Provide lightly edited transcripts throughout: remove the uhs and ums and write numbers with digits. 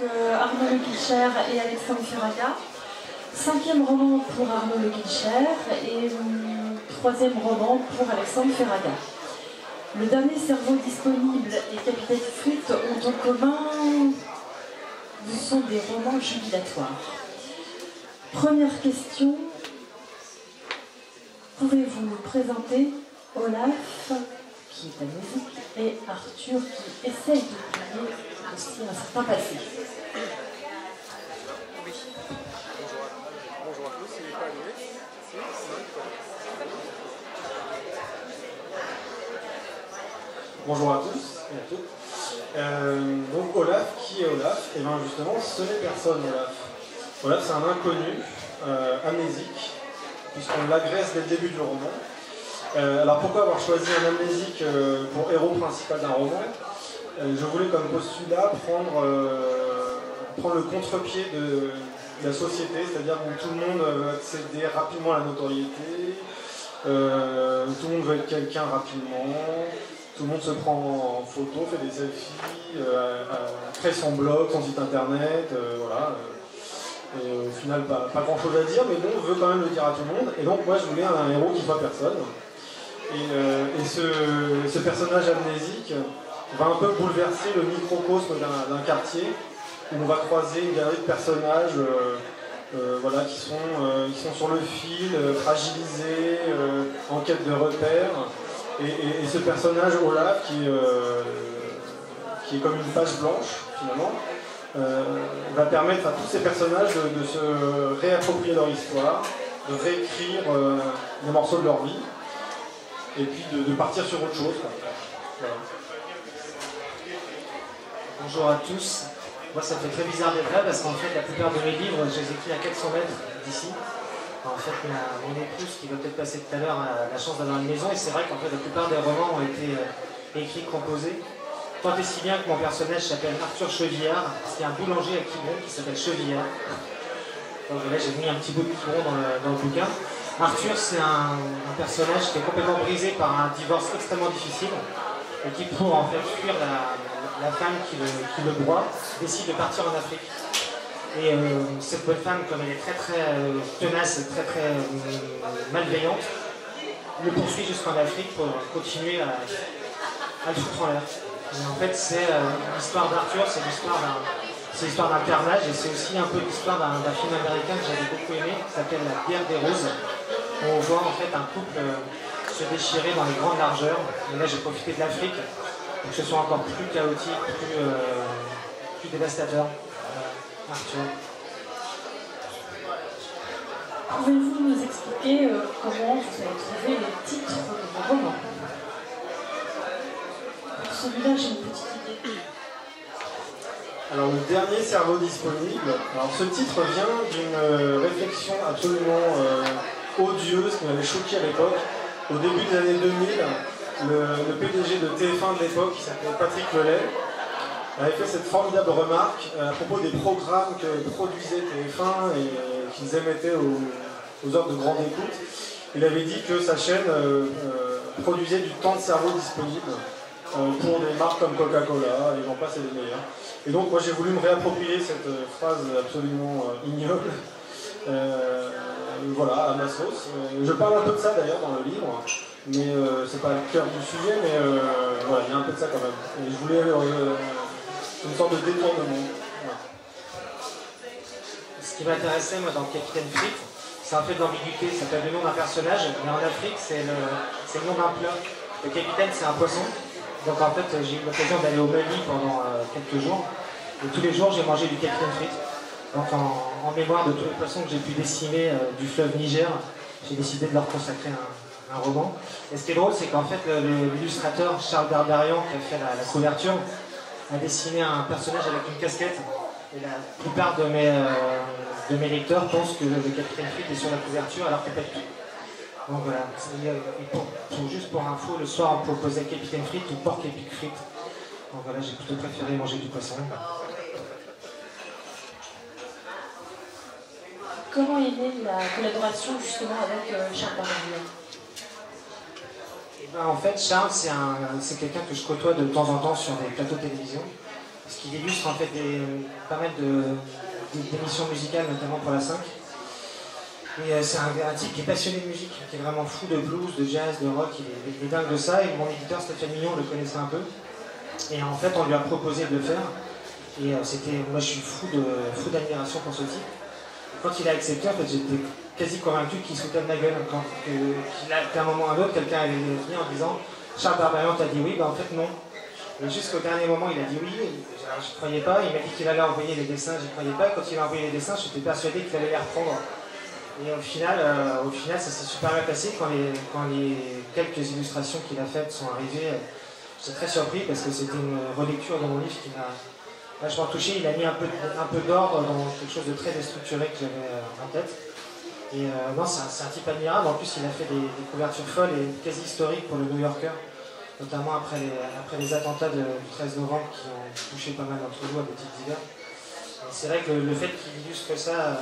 Arnaud Le Guilcher et Alexandre Furaga. 5e roman pour Arnaud Le Guilcher et 3e roman pour Alexandre Furaga. Le dernier cerveau disponible et Capitaine Frites ont en commun, ce sont des romans jubilatoires. Première question, pouvez-vous nous présenter Olaf, qui est amnésique, et Arthur, qui essaye d'oublier aussi un certain passé? Bonjour à tous, il n'est pas allumé. Bonjour à tous et à toutes. Donc Olaf, qui est Olaf? Et bien justement, ce n'est personne Olaf. Olaf, c'est un inconnu, amnésique, puisqu'on l'agresse dès le début du roman. Alors pourquoi avoir choisi un amnésique pour héros principal d'un roman? Je voulais comme postulat prendre le contre-pied de la société, c'est-à-dire que tout le monde veut accéder rapidement à la notoriété, tout le monde veut être quelqu'un rapidement, tout le monde se prend en photo, fait des selfies, crée son blog, son site internet, voilà. Et au final, pas grand-chose à dire, mais bon, on veut quand même le dire à tout le monde. Et donc moi, je voulais un héros qui soit personne. Et ce personnage amnésique va un peu bouleverser le microcosme d'un quartier, où on va croiser une galerie de personnages voilà, qui sont sur le fil, fragilisés, en quête de repères. Et ce personnage Olaf, qui est comme une page blanche, finalement, va permettre à tous ces personnages de se réapproprier leur histoire, de réécrire des morceaux de leur vie, et puis de partir sur autre chose. Voilà. Bonjour à tous. Moi, ça me fait très bizarre d'être là parce qu'en fait, la plupart de mes livres, je les écris à 400 mètres d'ici. En fait, mon épouse, qui va peut-être passer tout à l'heure, a la chance d'avoir une maison. Et c'est vrai qu'en fait, la plupart des romans ont été écrits, composés. Tant et si bien que mon personnage s'appelle Arthur Chevillard, parce qu'il y a un boulanger à Quiberon qui s'appelle Chevillard. Donc là, j'ai mis un petit bout de Quiberon dans le bouquin. Arthur, c'est un personnage qui est complètement brisé par un divorce extrêmement difficile et qui, pour en fait fuir la femme qui le broie, décide de partir en Afrique. Et cette bonne femme, comme elle est très tenace, très malveillante, le poursuit jusqu'en Afrique pour continuer à le foutre en l'air. Et en fait, c'est l'histoire d'Arthur, c'est l'histoire d'un carnage, et c'est aussi un peu l'histoire d'un film américain que j'avais beaucoup aimé, qui s'appelle La Guerre des Roses, où on voit en fait un couple se déchirer dans les grandes largeurs. Et là, j'ai profité de l'Afrique pour que ce soit encore plus chaotique, plus dévastateur. Arthur. Pouvez-vous nous expliquer comment vous avez trouvé les titres de vos romans? Pour celui-là, j'ai une petite idée. Alors le dernier cerveau disponible, alors ce titre vient d'une réflexion absolument odieuse qui m'avait choqué à l'époque. Au début des années 2000, le PDG de TF1 de l'époque, qui s'appelait Patrick Lelay, avait fait cette formidable remarque à propos des programmes que produisait TF1 et qu'ils émettaient aux heures de grande écoute. Il avait dit que sa chaîne produisait du temps de cerveau disponible pour des marques comme Coca-Cola, et j'en passe et des meilleurs. Et donc moi j'ai voulu me réapproprier cette phrase absolument ignoble, voilà, à ma sauce. Je parle un peu de ça d'ailleurs dans le livre, mais c'est pas le cœur du sujet, mais voilà, il y a un peu de ça quand même. Et je voulais une sorte de détournement. Ouais. Ce qui m'intéressait moi dans Capitaine Frites, c'est un fait d'ambiguïté, ça s'appelle le nom d'un personnage, mais en Afrique c'est le nom d'un plat. Le capitaine c'est un poisson, donc en fait j'ai eu l'occasion d'aller au Mali pendant quelques jours, et tous les jours j'ai mangé du Capitaine Frites. Donc en mémoire de tous les poissons que j'ai pu dessiner du fleuve Niger, j'ai décidé de leur consacrer un roman. Et ce qui est drôle, c'est qu'en fait l'illustrateur Charles Berberian, qui a fait la couverture, a dessiné un personnage avec une casquette. Et la plupart de mes lecteurs pensent que le Capitaine Frites est sur la couverture alors que pas du tout. Donc voilà, juste pour info, le soir on proposait Capitaine Frites ou porc épic frites. Donc voilà, j'ai plutôt préféré manger du poisson. Comment est née la collaboration justement avec Charles Berberian? En fait, Charles, c'est quelqu'un que je côtoie de temps en temps sur des plateaux de télévision. parce qu'il illustre en fait pas mal d'émissions musicales, notamment pour la 5. Et c'est un type qui est passionné de musique, qui est vraiment fou de blues, de jazz, de rock, il est dingue de ça, et mon éditeur Stéphane Mignon le connaissait un peu. Et en fait, on lui a proposé de le faire, et moi je suis fou d'admiration pour ce type. Et quand il a accepté, en fait, j'étais quasi convaincu qu'il se foutait de ma gueule, qu'à un moment ou à un autre, quelqu'un allait venir en disant « Charles Barbarian t'a dit oui », ben en fait non. Et jusqu'au dernier moment, il a dit oui, je ne croyais pas, il m'a dit qu'il allait envoyer les dessins, je ne croyais pas, et quand il a envoyé les dessins, j'étais persuadé qu'il allait les reprendre. Et au final, ça s'est super bien passé. Quand les quelques illustrations qu'il a faites sont arrivées, j'étais très surpris parce que c'était une relecture de mon livre qui m'a vachement touché. Il a mis un peu d'ordre dans quelque chose de très déstructuré que j'avais en tête. Et non, c'est un type admirable. En plus, il a fait des couvertures folles et quasi historiques pour le New Yorker, notamment après les attentats du 13 novembre qui ont touché pas mal d'entre nous à des titres divers. C'est vrai que le fait qu'il illustre ça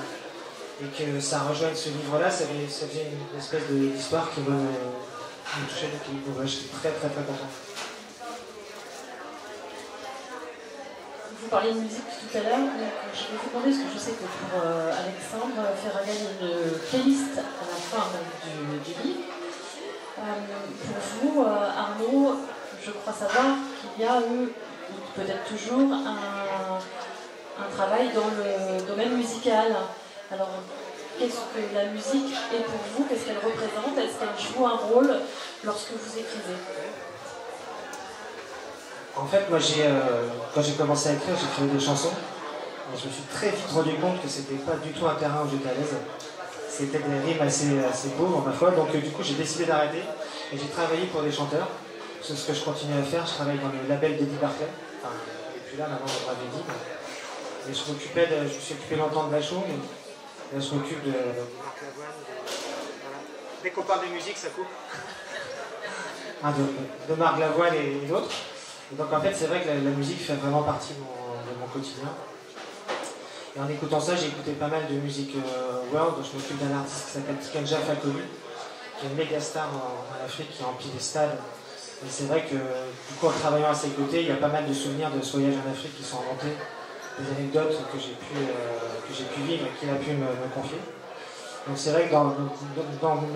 et que ça rejoigne ce livre-là, ça faisait une espèce d'histoire qui me touchait beaucoup. Donc ouais, j'étais très très très content. Vous parliez de musique tout à l'heure, donc je vais vous demander, parce que je sais que pour Alexandre Ferraga, il y a une playlist à la fin du livre. Pour vous, Arnaud, je crois savoir qu'il y a eu, peut-être toujours, un travail dans le domaine musical. Alors, qu'est-ce que la musique est pour vous? Qu'est-ce qu'elle représente? Est-ce qu'elle joue un rôle lorsque vous écrivez? En fait, moi, quand j'ai commencé à écrire, j'écrivais des chansons. Et je me suis très vite rendu compte que c'était pas du tout un terrain où j'étais à l'aise. C'était des rimes assez pauvres, ma foi. Donc, du coup, j'ai décidé d'arrêter. Et j'ai travaillé pour des chanteurs. C'est ce que je continue à faire. Je travaille dans le label d'Eddie Barclay. Enfin, il n'est plus là, maintenant, on m'avait dit. Et je me suis occupé longtemps de Bachung. Là, je m'occupe de... Dès qu'on parle de musique, ça coupe. De Marc Lavoine et d'autres. Et donc en fait, c'est vrai que la musique fait vraiment partie de mon quotidien. Et en écoutant ça, j'ai écouté pas mal de musique world. Je m'occupe d'un artiste qui s'appelle Tikenja Fakoly, qui est une méga star en Afrique, qui remplit des stades. Et c'est vrai que du coup, en travaillant à ses côtés, il y a pas mal de souvenirs de ce voyage en Afrique qui sont inventés, des anecdotes que j'ai pu vivre et qu'il a pu me confier. Donc c'est vrai que dans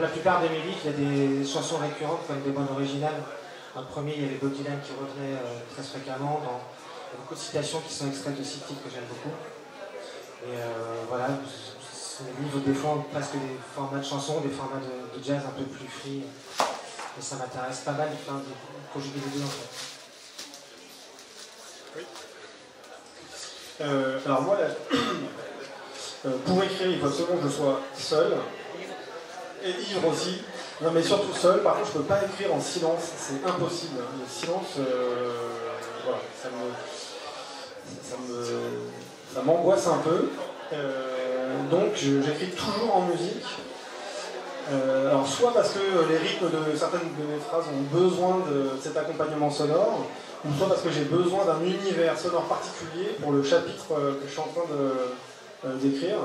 la plupart de mes livres, il y a des chansons récurrentes comme des bandes originales. Dans le premier, il y avait Bob Dylan qui revenait très fréquemment. Il y a beaucoup de citations qui sont extraites de six titres que j'aime beaucoup. Et voilà, mes livres défendent presque des formats de chansons, des formats de jazz un peu plus free. Et ça m'intéresse pas mal de conjuguer les deux en fait. Oui. Alors moi, pour écrire, il faut absolument que je sois seul. Et ivre aussi. Non mais surtout seul, par contre je peux pas écrire en silence, c'est impossible. Le silence, voilà, ça m'angoisse un peu. Donc j'écris toujours en musique. Alors soit parce que les rythmes de certaines de mes phrases ont besoin de cet accompagnement sonore, ou soit parce que j'ai besoin d'un univers sonore particulier pour le chapitre que je suis en train d'écrire.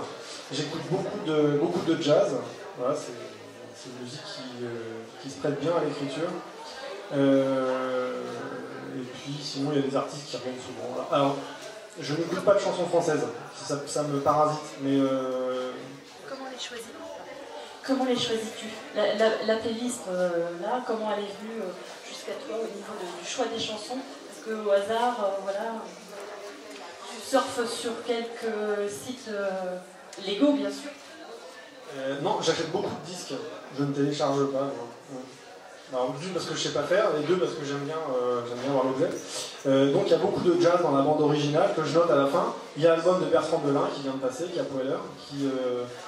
J'écoute beaucoup de jazz. Voilà, c'est une musique qui se prête bien à l'écriture. Et puis sinon il y a des artistes qui reviennent souvent. Alors je n'écoute pas de chansons françaises, ça me parasite, mais... Comment les choisis? Comment les choisis-tu? La playlist, là, comment elle est venue jusqu'à toi au niveau du choix des chansons? Est-ce qu'au hasard, voilà, tu surfes sur quelques sites légaux, bien sûr? Non, j'achète beaucoup de disques, je ne télécharge pas. Alors, d'une parce que je sais pas faire, et deux parce que j'aime bien voir l'objet. Donc il y a beaucoup de jazz dans la bande originale que je note à la fin. Il y a l'album de Bertrand Belin qui vient de passer, Capoeller, qui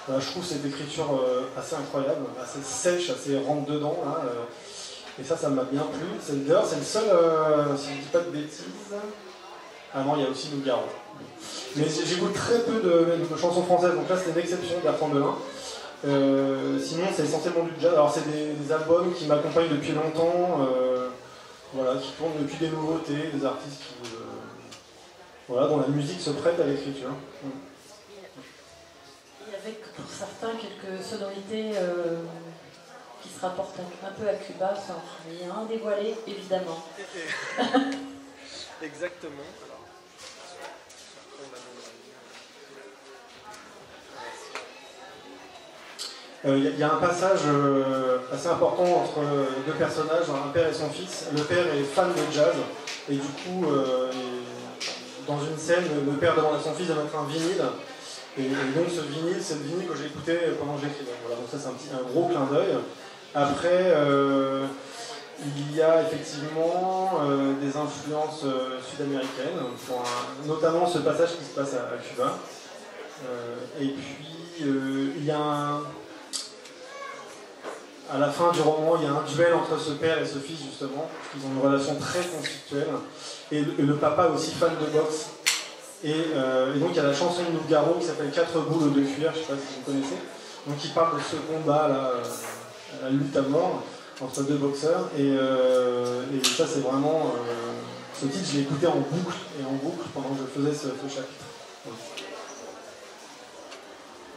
je trouve cette écriture assez incroyable, assez sèche, assez rentre-dedans. Et ça m'a bien plu. D'ailleurs c'est le seul, si je ne dis pas de bêtises... Ah non, il y a aussi Nougaro. Mais j'écoute très peu de chansons françaises, donc là c'est une exception, Bertrand Belin. Sinon c'est essentiellement du jazz. Alors c'est des albums qui m'accompagnent depuis longtemps, voilà, qui tournent depuis des nouveautés, des artistes dont la musique se prête à l'écriture. Et avec pour certains quelques sonorités qui se rapportent un peu à Cuba, sans rien dévoiler évidemment. Exactement. Il y a un passage assez important entre deux personnages, un père et son fils. Le père est fan de jazz, et du coup, dans une scène, le père demande à son fils de mettre un vinyle. Et donc ce vinyle, c'est le vinyle que j'ai écouté pendant que j'écrivais. Voilà, donc ça c'est un gros clin d'œil. Après, il y a effectivement des influences sud-américaines, notamment ce passage qui se passe à Cuba. Et puis, il y a à la fin du roman, il y a un duel entre ce père et ce fils, justement. Ils ont une relation très conflictuelle. Et le papa est aussi fan de boxe. Et donc il y a la chanson de Nougaro qui s'appelle 4 boules de cuir, je ne sais pas si vous connaissez. Donc il parle de ce combat là, la lutte à mort entre deux boxeurs. Et ça c'est vraiment... ce titre je l'ai écouté en boucle pendant que je faisais ce chapitre. Voilà.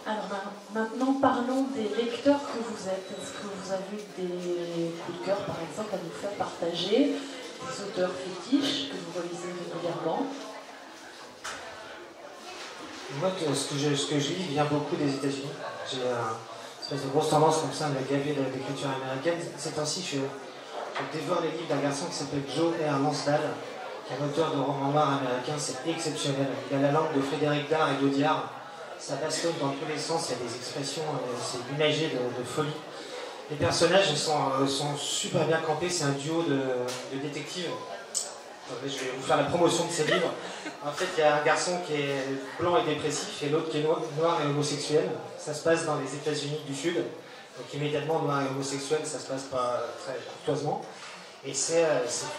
Alors maintenant parlons des lecteurs que vous êtes. Est-ce que vous avez des coups de cœur par exemple à nous faire partager, des auteurs fétiches que vous relisez régulièrement? Moi, ce que je lis vient beaucoup des États-Unis. J'ai une espèce de grosse tendance comme ça à me gaver d'écriture américaine. Ces temps-ci, je dévore les livres d'un garçon qui s'appelle Joe R. Lansdale, qui est un auteur de romans noirs américains. C'est exceptionnel. Il a la langue de Frédéric Dard et d'Audiard. Ça bastonne dans tous les sens. Il y a des expressions, c'est imagé de folie. Les personnages sont super bien campés. C'est un duo de détectives. Je vais vous faire la promotion de ces livres. En fait, il y a un garçon qui est blanc et dépressif et l'autre qui est noir et homosexuel. Ça se passe dans les États-Unis du Sud. Donc immédiatement, noir et homosexuel, ça se passe pas très courtoisement. Et c'est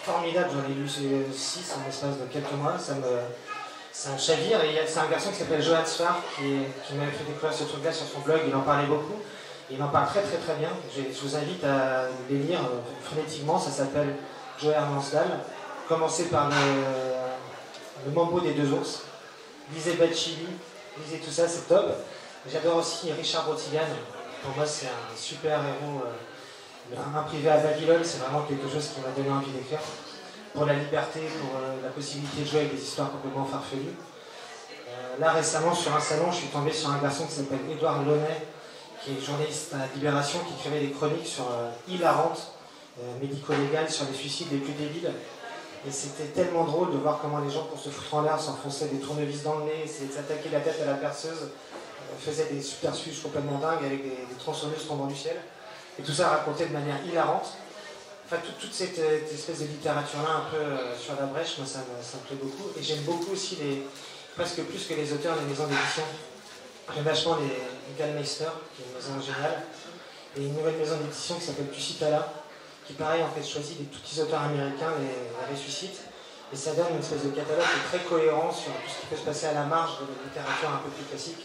formidable, j'en ai lu 6 en l'espace de quelques mois. C'est un chavire. Et c'est un garçon qui s'appelle Johan Sfar qui m'a fait découvrir ce truc-là sur son blog. Il en parlait beaucoup. Il en parle très très très bien. Je vous invite à les lire frénétiquement. Ça s'appelle Joe R. Lansdale. Commencez par le Mambo des deux ours. Lisez Bachili, lisez tout ça, c'est top. J'adore aussi Richard Rotigan. Pour moi, c'est un super héros. Un privé à Babylone, c'est vraiment quelque chose qui m'a donné envie d'écrire. Pour la liberté, pour la possibilité de jouer avec des histoires complètement farfelues. Là, récemment, sur un salon, je suis tombé sur un garçon qui s'appelle Édouard Launay, qui est journaliste à Libération, qui écrivait des chroniques sur hilarantes, médico-légales, sur les suicides les plus débiles. Et c'était tellement drôle de voir comment les gens, pour se foutre en l'air, s'enfonçaient des tournevis dans le nez, essayaient de s'attaquer la tête à la perceuse, faisaient des subterfuges complètement dingues avec des tronçonneuses tombant du ciel. Et tout ça raconté de manière hilarante. Enfin, toute cette espèce de littérature-là, un peu sur la brèche, moi ça me plaît beaucoup. Et j'aime beaucoup aussi, presque plus que les auteurs, les maisons d'édition. J'aime vachement les Gallmeister, qui est une maison géniale. Et une nouvelle maison d'édition qui s'appelle Tusitala, qui pareil en fait choisit des tout petits auteurs américains, les ressuscite, et ça donne une espèce de catalogue qui est très cohérent sur tout ce qui peut se passer à la marge de la littérature un peu plus classique.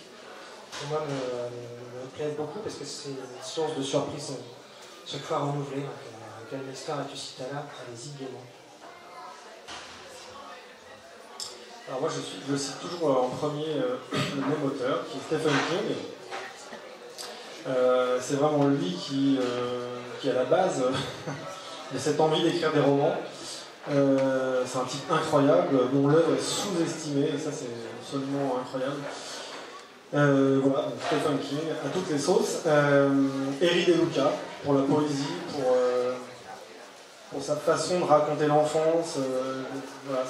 Pour moi, me plaît beaucoup parce que c'est une source de surprise chaque fois renouvelée. Donc, Gallmeister et Tusitala, allez-y gaiement. Alors moi je cite toujours en premier le même auteur, qui est Stephen King. C'est vraiment lui qui est à la base de cette envie d'écrire des romans. C'est un type incroyable, dont l'œuvre est sous-estimée, et ça c'est absolument incroyable. Voilà, donc Stephen King à toutes les sauces. Eri De Luca pour la poésie, pour sa façon de raconter l'enfance. Voilà,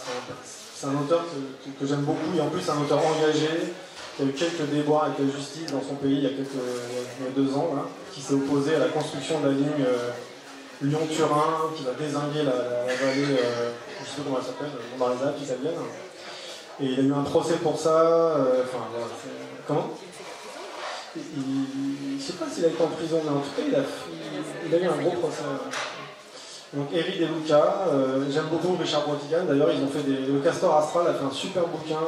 c'est un auteur que j'aime beaucoup, et en plus un auteur engagé, qui a eu quelques déboires avec la justice dans son pays il y a 2 ans, là, qui s'est opposé à la construction de la ligne Lyon-Turin, qui va dézinguer la vallée, je ne sais pas comment elle s'appelle, dans les Alpes italiennes. Et il a eu un procès pour ça. Enfin, voilà, comment je ne sais pas s'il a été en prison, mais en tout cas, il a eu un gros procès. Donc, Eri De Luca, j'aime beaucoup Richard Rotigan. D'ailleurs, ils ont fait le Castor Astral a fait un super bouquin,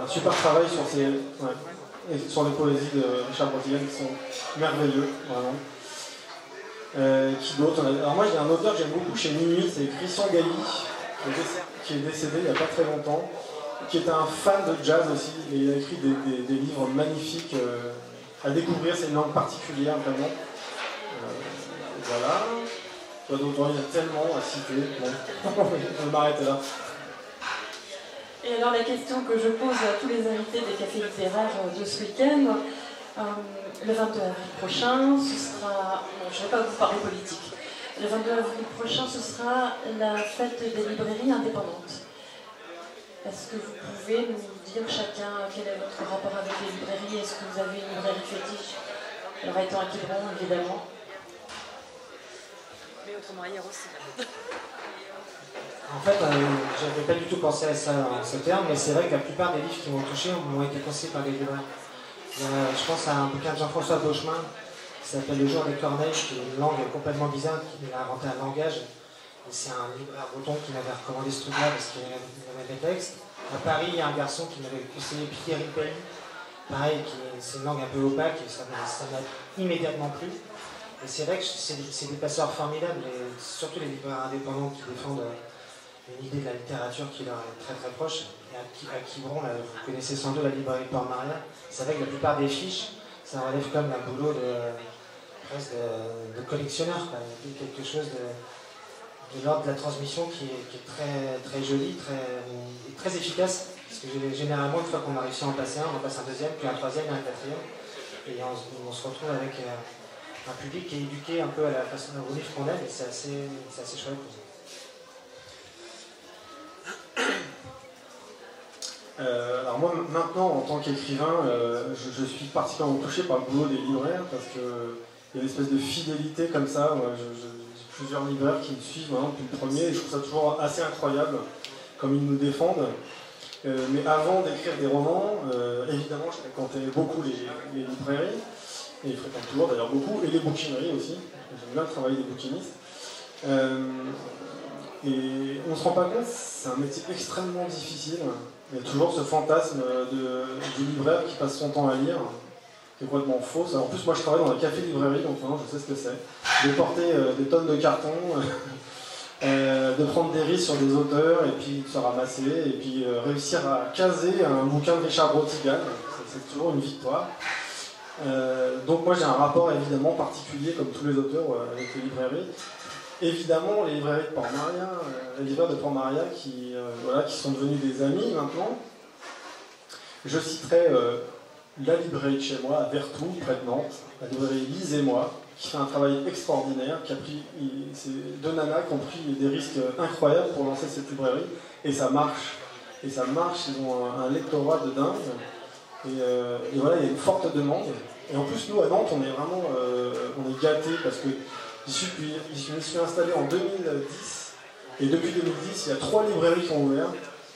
un super travail sur les poésies de Richard Rotigan qui sont merveilleux, vraiment. Qui d'autre? Alors moi, j'ai un auteur que j'aime beaucoup chez Minuit, c'est Christian Galli, qui est décédé il n'y a pas très longtemps, qui est un fan de jazz aussi, et il a écrit des livres magnifiques à découvrir. C'est une langue particulière, vraiment. Voilà. Il y a tellement à citer. Bon. Je vais m'arrêter là. Et alors la question que je pose à tous les invités des cafés littéraires de ce week-end, Le 22 avril prochain, ce sera... Bon, je ne vais pas vous parler politique. Le 22 avril prochain, ce sera la fête des librairies indépendantes. Est-ce que vous pouvez nous dire chacun quel est votre rapport avec les librairies? Est-ce que vous avez une librairie fétiche? Alors étant à Quiberon, évidemment. Mais autrement ailleurs aussi. En fait, je n'avais pas du tout pensé à ça en ce terme, mais c'est vrai que la plupart des livres qui m'ont touché m'ont été conseillés par des libraires. Je pense à un bouquin de Jean-François Beauchemin qui s'appelle Le jour des corneilles, qui est une langue complètement bizarre, qui a inventé un langage. Et c'est un libraire breton qui m'avait recommandé ce truc-là parce qu'il avait des textes. À Paris, il y a un garçon qui m'avait conseillé Pierre Pays. Pareil, c'est une langue un peu opaque et ça m'a immédiatement plu. Et c'est vrai que c'est des passeurs formidables, et surtout les libraires indépendants qui défendent une idée de la littérature qui leur est très très proche. Et à Quiberon, là, vous connaissez sans doute la librairie Port-Maria. C'est vrai que la plupart des fiches, ça relève comme un boulot presque de collectionneur, quoi. Quelque chose de l'ordre de la transmission qui est très, très joli, et très efficace. Parce que généralement, une fois qu'on a réussi à en passer un, on en passe un deuxième, puis un troisième et un quatrième. Et on se retrouve avec un public qui est éduqué un peu à la façon aux livres qu'on aime, et c'est assez chouette. Alors moi maintenant en tant qu'écrivain, je suis particulièrement touché par le boulot des libraires parce qu'il y a une espèce de fidélité comme ça. J'ai plusieurs libraires qui me suivent depuis le premier et je trouve ça toujours assez incroyable comme ils nous défendent. Mais avant d'écrire des romans, évidemment je fréquentais beaucoup les librairies, et je fréquente toujours d'ailleurs beaucoup, et les bouquineries aussi. J'aime bien le travail des bouquinistes. Et on ne se rend pas compte, c'est un métier extrêmement difficile. Il y a toujours ce fantasme du libraire qui passe son temps à lire, qui est complètement faux. En plus, moi je travaille dans un café-librairie, donc maintenant je sais ce que c'est. De porter des tonnes de cartons, de prendre des risques sur des auteurs, et puis de se ramasser, et puis réussir à caser un bouquin de Richard Brotigan. C'est toujours une victoire. Donc moi j'ai un rapport évidemment particulier, comme tous les auteurs, avec les librairies. Évidemment, les librairies de Port-Maria, les libraires de Port-Maria qui sont devenus des amis maintenant. Je citerai la librairie de chez moi, à Vertou, près de Nantes, la librairie Lise et moi, qui fait un travail extraordinaire, c'est deux nanas qui ont pris des risques incroyables pour lancer cette librairie, et ça marche. Et ça marche, ils ont un lectorat de dingue, et voilà, il y a une forte demande. Et en plus, nous, à Nantes, on est vraiment on est gâtés, parce que je me suis installé en 2010, et depuis 2010, il y a 3 librairies qui ont ouvert,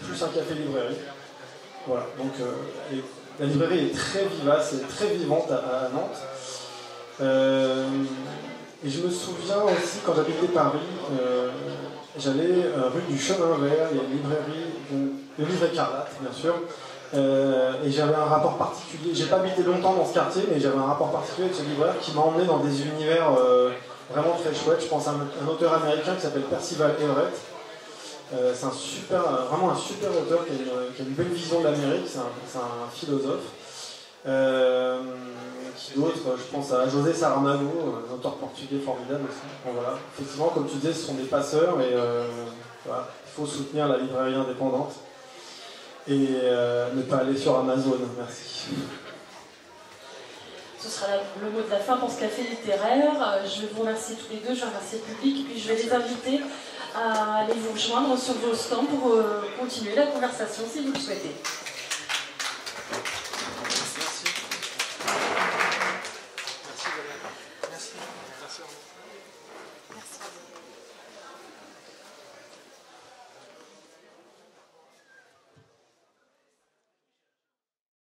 plus un café-librairie. Voilà, donc la librairie est très vivace et très vivante à Nantes. Et je me souviens aussi, quand j'habitais Paris, j'allais rue du Chemin Vert, il y a une librairie, le livre écarlate, bien sûr. Et j'avais un rapport particulier, j'ai pas habité longtemps dans ce quartier, mais j'avais un rapport particulier avec ce libraire qui m'a emmené dans des univers vraiment très chouettes. Je pense à un auteur américain qui s'appelle Percival Everett. C'est vraiment un super auteur qui a une belle vision de l'Amérique, c'est un philosophe. Qui d'autre? Je pense à José Saramago, un auteur portugais formidable aussi. Bon, voilà. Effectivement, comme tu disais, ce sont des passeurs, et voilà, il faut soutenir la librairie indépendante et ne pas aller sur Amazon. Merci. Ce sera le mot de la fin pour ce café littéraire. Je vous remercie tous les deux, je remercie le public, et puis je vais les inviter à aller vous rejoindre sur vos stands pour continuer la conversation si vous le souhaitez. Merci.